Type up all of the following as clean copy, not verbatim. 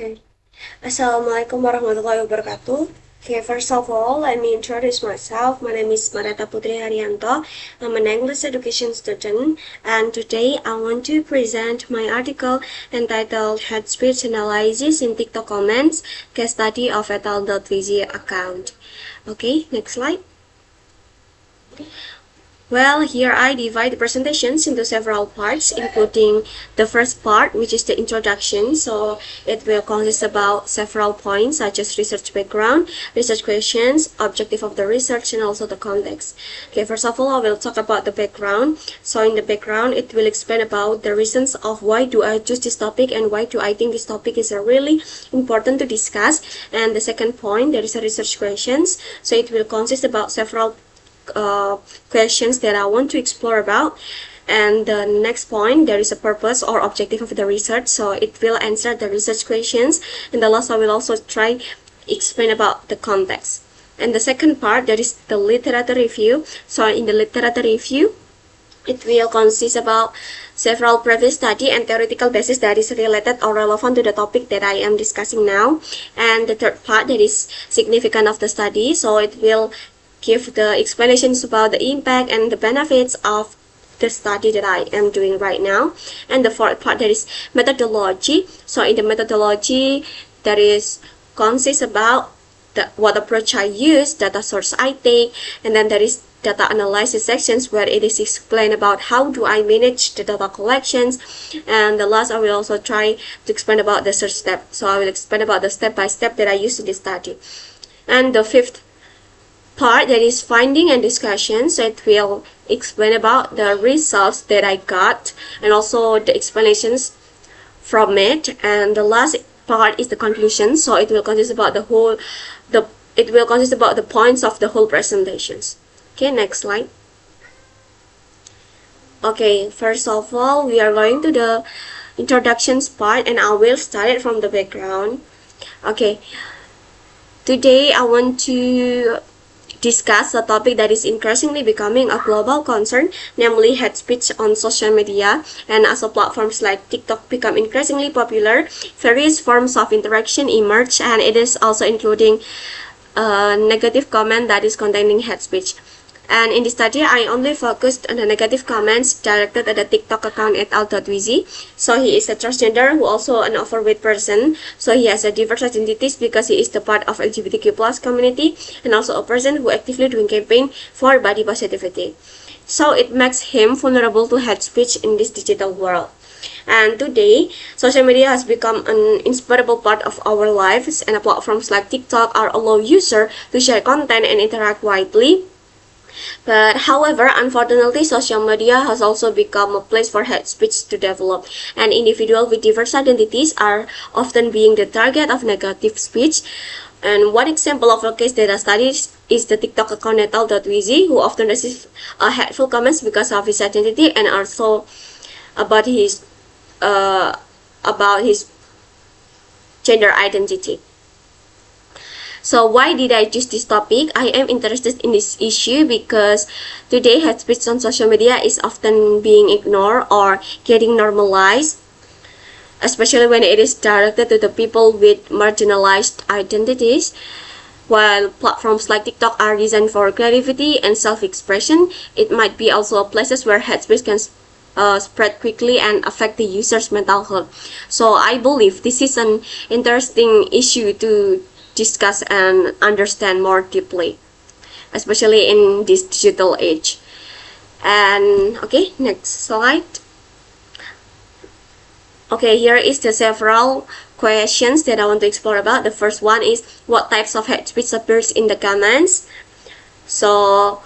Okay. Assalamualaikum warahmatullahi wabarakatuh. Okay, first of all, let me introduce myself. My name is Marata Putri Haryanto. I'm an English education student, and today I want to present my article entitled Head Speech Analysis in TikTok Comments, Case Study of etal.vz account. Okay, next slide. Well, here I divide the presentations into several parts, including the first part, which is the introduction. So it will consist about several points, such as research background, research questions, objective of the research, and also the context. Okay, first of all, I will talk about the background. So in the background, it will explain about the reasons of why do I choose this topic and why do I think this topic is really important to discuss. And the second point, there is a research questions. So it will consist about several questions that I want to explore about. And the next point, there is a purpose or objective of the research, so it will answer the research questions. And the last, I will also try explain about the context. And the second part, there is the literature review. So in the literature review, it will consist about several previous study and theoretical basis that is related or relevant to the topic that I am discussing now. And the third part, that is significant of the study, so it will give the explanations about the impact and the benefits of the study that I am doing right now. And the fourth part, there is methodology. So in the methodology, there is consists about what approach I use, data source I take, and then there is data analysis sections where it is explained about how do I manage the data collections. And the last, I will also try to explain about the search step. So I will explain about the step-by-step that I use in this study. And the fifth part, that is finding and discussion, so it will explain about the results that I got and also the explanations from it. And the last part is the conclusion, so it will consist about the points of the whole presentations. Okay, next slide. Okay, first of all, we are going to the introductions part, and I will start it from the background. Okay, today I want to discuss a topic that is increasingly becoming a global concern, namely hate speech on social media. And as platforms like TikTok become increasingly popular, various forms of interaction emerge, and it is also including a negative comment that is containing hate speech. And in this study, I only focused on the negative comments directed at the TikTok account etal.vz. So he is a transgender who also an overweight person. So he has a diverse identities because he is the part of LGBTQ plus community and also a person who actively doing campaign for body positivity. So it makes him vulnerable to hate speech in this digital world. And today, social media has become an inseparable part of our lives, and platforms like TikTok are allow users to share content and interact widely. But however, unfortunately, social media has also become a place for hate speech to develop, and individuals with diverse identities are often being the target of negative speech. And one example of a case data study is the TikTok account etal.vz, who often receives hateful comments because of his identity and also about his gender identity. So why did I choose this topic? I am interested in this issue because today hate speech on social media is often being ignored or getting normalized, especially when it is directed to the people with marginalized identities. While platforms like TikTok are designed for creativity and self-expression, it might be also places where hate speech can spread quickly and affect the user's mental health. So I believe this is an interesting issue to discuss and understand more deeply, especially in this digital age. And okay, next slide. Okay, here is the several questions that I want to explore about. The first one is what types of hate speech appears in the comments. So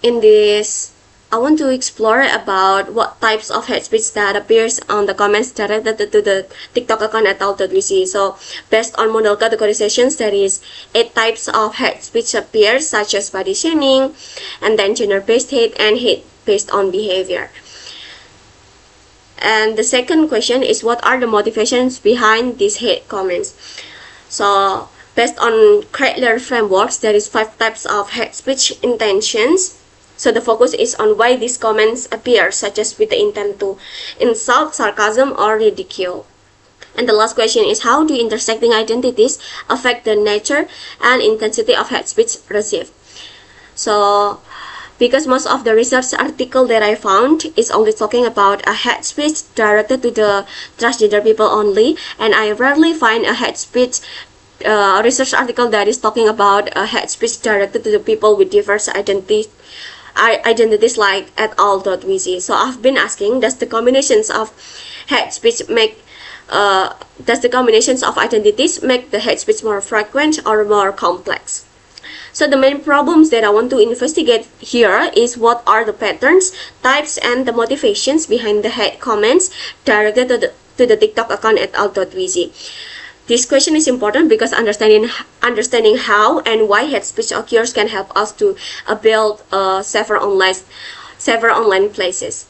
in this, I want to explore about what types of hate speech that appears on the comments directed to the TikTok account etal.vz. So based on model categorizations, there is 8 types of hate speech appears, such as body shaming, and then gender-based hate and hate based on behavior. And the second question is what are the motivations behind these hate comments? So based on Kreitler frameworks, there is 5 types of hate speech intentions. So the focus is on why these comments appear, such as with the intent to insult, sarcasm, or ridicule. And the last question is, how do intersecting identities affect the nature and intensity of hate speech received? So, because most of the research article that I found is only talking about a hate speech directed to the transgender people only, and I rarely find a hate speech research article that is talking about a hate speech directed to the people with diverse identities like at all.vz. So I've been asking, does the combinations of hate speech make does the combinations of identities make the hate speech more frequent or more complex? So the main problems that I want to investigate here is what are the patterns, types, and the motivations behind the hate comments directed to the TikTok account at all.vz. This question is important because understanding how and why hate speech occurs can help us to build several online places.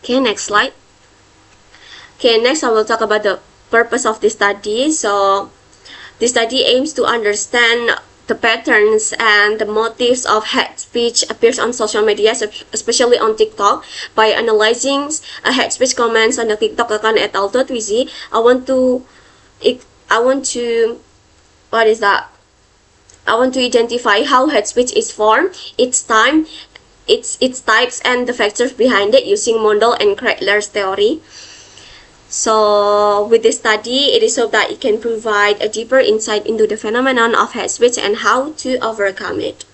Okay, next slide. Okay, next I will talk about the purpose of this study. So this study aims to understand the patterns and the motives of hate speech appears on social media, especially on TikTok. By analyzing hate speech comments on the TikTok account at all.vz, I want to identify how hate speech is formed, its types, and the factors behind it using Mondal and Kreitler's theory. So with this study, it is so that it can provide a deeper insight into the phenomenon of hate speech and how to overcome it.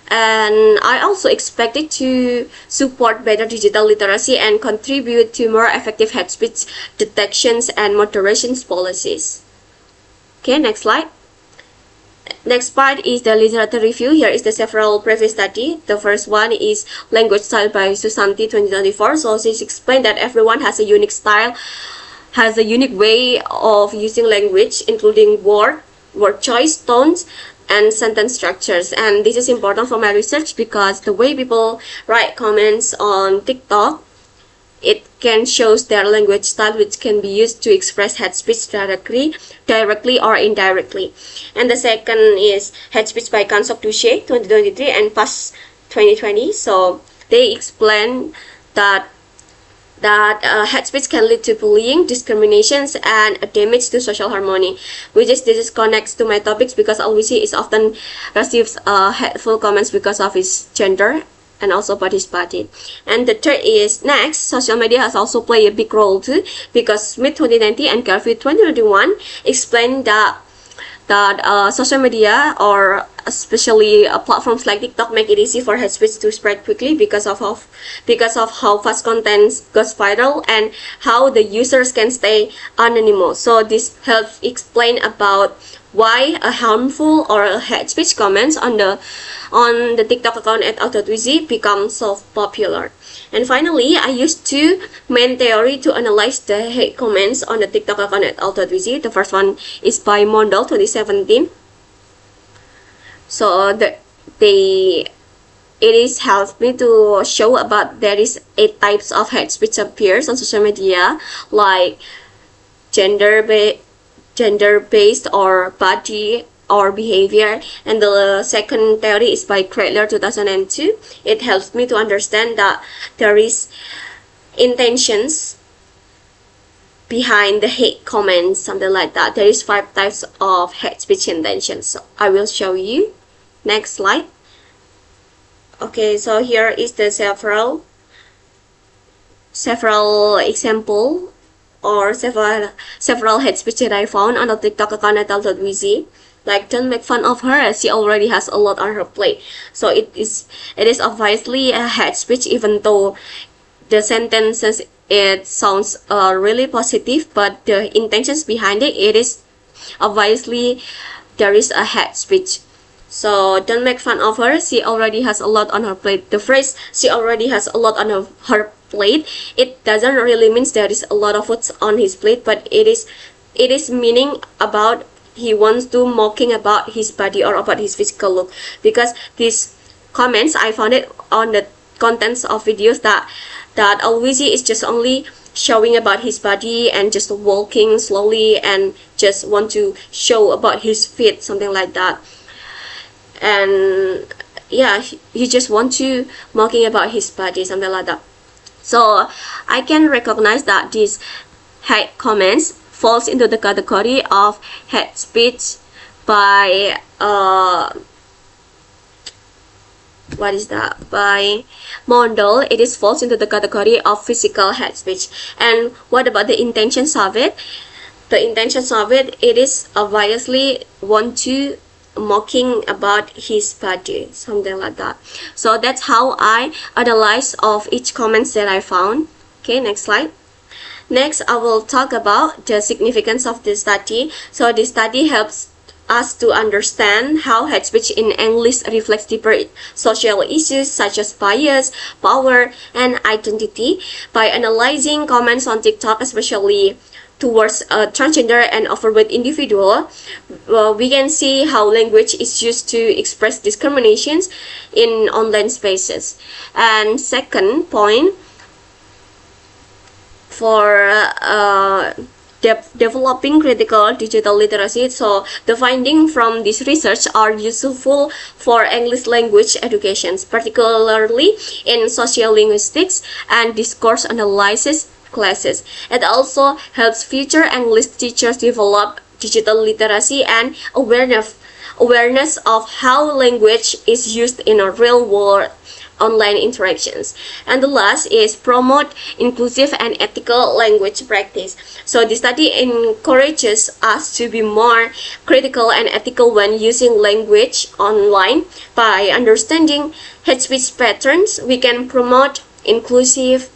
And I also expect it to support better digital literacy and contribute to more effective hate speech detections and moderation policies. Okay, next slide. Next part is the literature review. Here is the several previous study. The first one is Language Style by Susanti 2024. So she's explained that everyone has a unique style, has a unique way of using language, including word choice, tones, and sentence structures. And this is important for my research because the way people write comments on TikTok, it can show their language style, which can be used to express hate speech directly or indirectly. And the second is Hate Speech by Kansok Duche 2023 and Pass 2020. So they explain that hate speech can lead to bullying, discriminations, and a damage to social harmony, this connects to my topics because Alwisi is often receives hateful comments because of his gender and also about his body. And the third is next, social media has also played a big role too, because Smith 2019 and Garfield 2021 explain that social media, or especially platforms like TikTok, make it easy for hate speech to spread quickly because of how fast content goes viral and how the users can stay anonymous. So this helps explain about why a harmful or a hate speech comments on the TikTok account at all.vz become so popular. And finally, I used two main theory to analyze the hate comments on the TikTok account at all.vz. The first one is by Mondal 2017. So it is helped me to show about there is 8 types of hate speech appears on social media, like gender-based or body or behavior. And the second theory is by Kreitler 2002. It helps me to understand that there is intentions behind the hate comments, something like that. There is 5 types of hate speech intentions. So I will show you. Next slide. Okay, so here is the several example or several hate speech that I found on the TikTok account at all.vz. Like, don't make fun of her, she already has a lot on her plate. So it is obviously a hate speech, even though the sentences, it sounds really positive, but the intentions behind it is obviously there is a hate speech. So don't make fun of her, she already has a lot on her plate. The phrase "she already has a lot on her plate," it doesn't really mean there is a lot of food on his plate, but it is meaning about he wants to mocking about his body or about his physical look. Because these comments, I found it on the contents of videos that Alwizi is just only showing about his body and just walking slowly and just want to show about his feet, something like that. And yeah, he just want to mocking about his body, something like that. So I can recognize that this hate comments falls into the category of hate speech by what is that? By Mondal, it is falls into the category of physical hate speech. And what about the intentions of it? The intentions of it, it is obviously want to mocking about his body, something like that. So that's how I analyze of each comments that I found. Okay, next slide. Next, I will talk about the significance of this study. So this study helps us to understand how hate speech in English reflects deeper social issues such as bias, power, and identity. By analyzing comments on TikTok, especially towards a transgender and overweight individual, we can see how language is used to express discriminations in online spaces. And second point, for developing critical digital literacy. So the findings from this research are useful for English language education, particularly in sociolinguistics and discourse analysis classes. It also helps future English teachers develop digital literacy and awareness of how language is used in a real world online interactions. And the last is promote inclusive and ethical language practice. So the study encourages us to be more critical and ethical when using language online. By understanding hate speech patterns, we can promote inclusive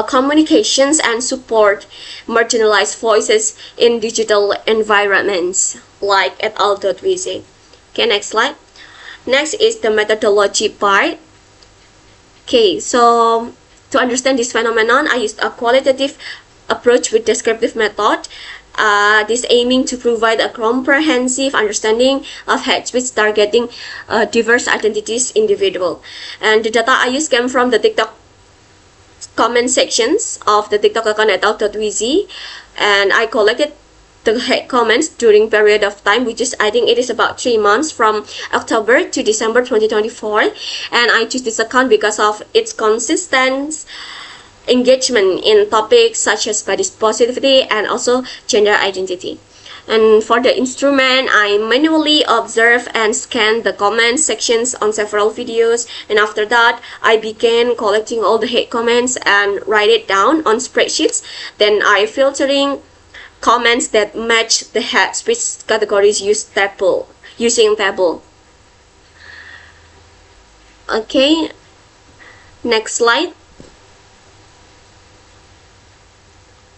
communications and support marginalized voices in digital environments like at al.wz. Okay, next slide. Next is the methodology part. Okay, so to understand this phenomenon, I used a qualitative approach with descriptive method. This aiming to provide a comprehensive understanding of hate speech targeting diverse identities individual. And the data I used came from the TikTok comment sections of the TikTok account at out.wz, and I collected the hate comments during period of time, which is I think it is about 3 months from October to December 2024. And I choose this account because of its consistent engagement in topics such as body positivity and also gender identity. And for the instrument, I manually observe and scan the comment sections on several videos, and after that I began collecting all the hate comments and write it down on spreadsheets. Then I filtering comments that match the hate speech categories using table. Okay, next slide.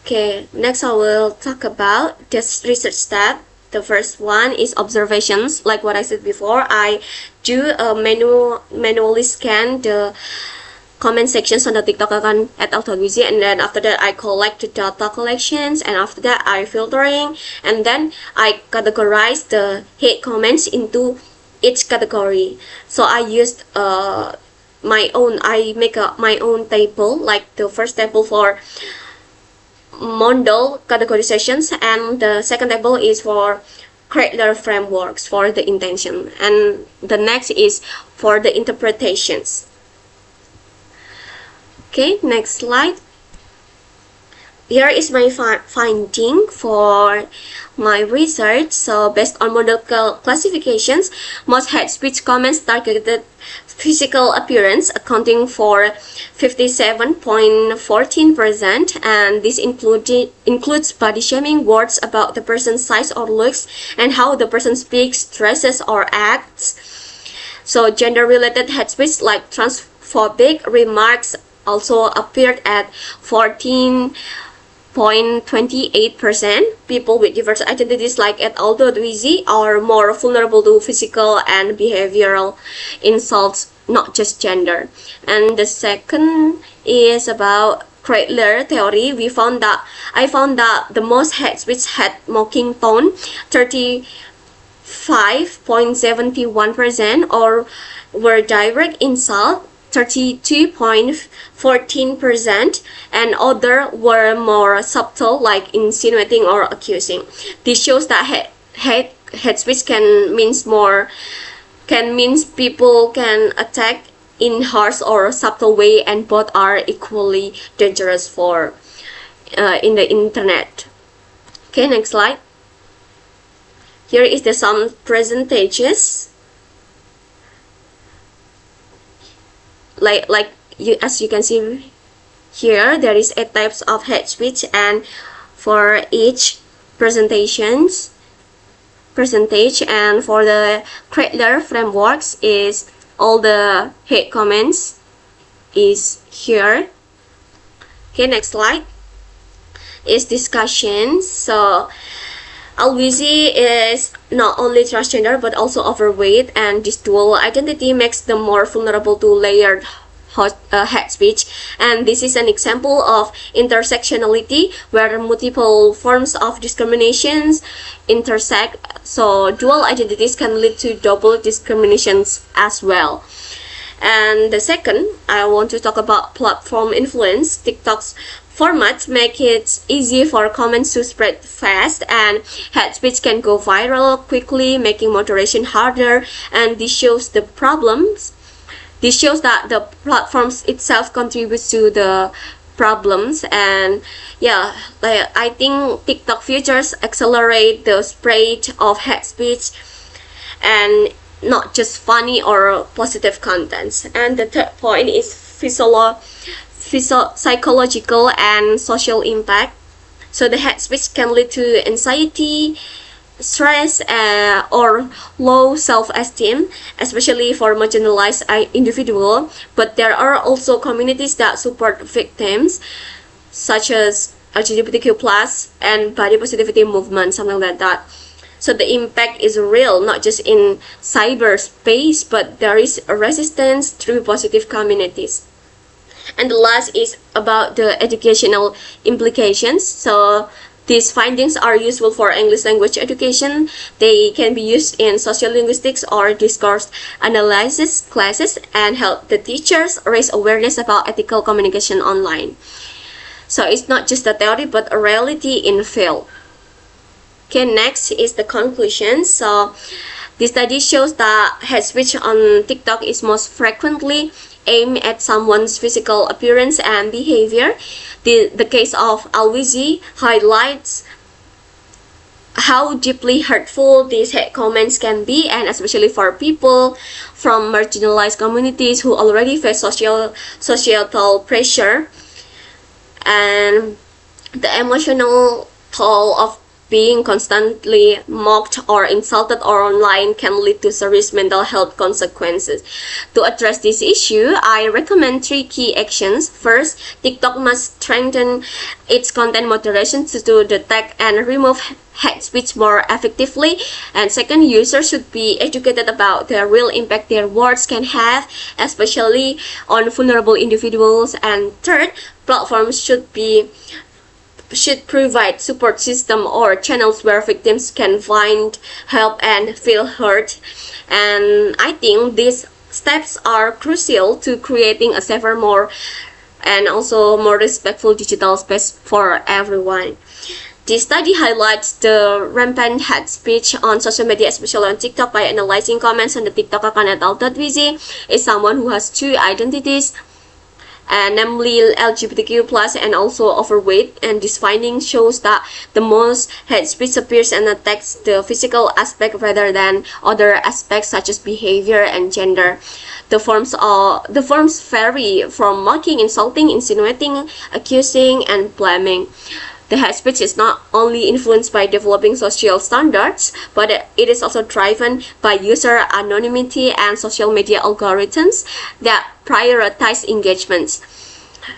Okay, next I will talk about this research step. The first one is observations. Like what I said before, I do manually scan the comment sections on the TikTok account at al.wz, and then after that I collect the data collections, and after that I filtering, and then I categorize the hate comments into each category. So I used my own table, like the first table for Mondal categorizations, and the second table is for Kreitler frameworks for the intention, and the next is for the interpretations. Okay, next slide. Here is my finding for my research. So based on model classifications, most hate speech comments targeted physical appearance, accounting for 57.14%, and this includes body shaming, words about the person's size or looks, and how the person speaks, dresses, or acts. So gender-related hate speech like transphobic remarks also appeared at 14.28%. People with diverse identities like at al.wz are more vulnerable to physical and behavioral insults, not just gender. And the second is about Kreitler theory. I found that the most hate speech had mocking tone, 35.71%, or were direct insult, 32.14%, and other were more subtle, like insinuating or accusing. This shows that hate speech can mean people can attack in harsh or subtle way, and both are equally dangerous for in the internet. Okay, next slide. Here is the some percentages. As you can see here, there is 8 types of hate speech, and for each percentage, and for the Cradler frameworks is all the hate comments is here. Okay, next slide is discussions. So Alwizi is not only transgender but also overweight, and this dual identity makes them more vulnerable to layered hate speech. And this is an example of intersectionality where multiple forms of discriminations intersect. So dual identities can lead to double discriminations as well. And the second, I want to talk about platform influence. TikTok's formats make it easy for comments to spread fast, and hate speech can go viral quickly, making moderation harder. And this shows the problems. This shows that the platforms itself contributes to the problems. And yeah, I think TikTok features accelerate the spread of hate speech, and not just funny or positive contents. And the third point is psychological and social impact. So the hate speech can lead to anxiety, stress, or low self-esteem, especially for marginalized individuals. But there are also communities that support victims, such as LGBTQ plus and body positivity movement, something like that. So the impact is real, not just in cyberspace, but there is a resistance through positive communities. And the last is about the educational implications. So these findings are useful for English language education. They can be used in sociolinguistics or discourse analysis classes and help the teachers raise awareness about ethical communication online. So it's not just a theory but a reality in field. Okay, next is the conclusion. So this study shows that hate speech on TikTok is most frequently aimed at someone's physical appearance and behavior. The case of Alwizi highlights how deeply hurtful these hate comments can be, and especially for people from marginalized communities who already face societal pressure. And the emotional toll of being constantly mocked or insulted or online can lead to serious mental health consequences. To address this issue, I recommend 3 key actions. First, TikTok must strengthen its content moderation to detect and remove hate speech more effectively. And second, users should be educated about the real impact their words can have, especially on vulnerable individuals. And third, platforms should provide support system or channels where victims can find help and feel heard. And I think these steps are crucial to creating a safer, more and also more respectful digital space for everyone. This study highlights the rampant hate speech on social media, especially on TikTok, by analyzing comments on the TikTok account at Alwizi is someone who has 2 identities, namely LGBTQ plus and also overweight. And this finding shows that the most hate speech appears and attacks the physical aspect rather than other aspects such as behavior and gender. The forms vary from mocking, insulting, insinuating, accusing, and blaming. The hate speech is not only influenced by developing social standards, but it is also driven by user anonymity and social media algorithms that prioritize engagements.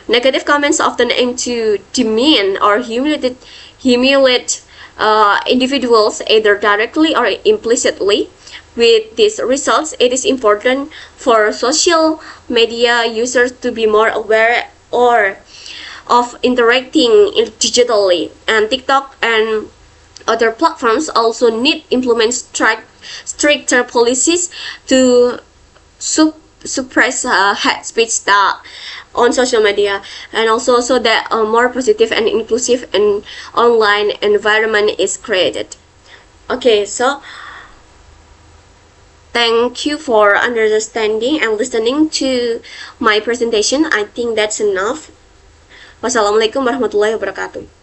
Negative comments often aim to demean or humiliate individuals either directly or implicitly. With these results, it is important for social media users to be more aware of interacting digitally, and TikTok and other platforms also need implement stricter policies to suppress hate speech that on social media, and also so that a more positive and inclusive and online environment is created. Okay, so thank you for understanding and listening to my presentation. I think that's enough. Wassalamualaikum warahmatullahi wabarakatuh.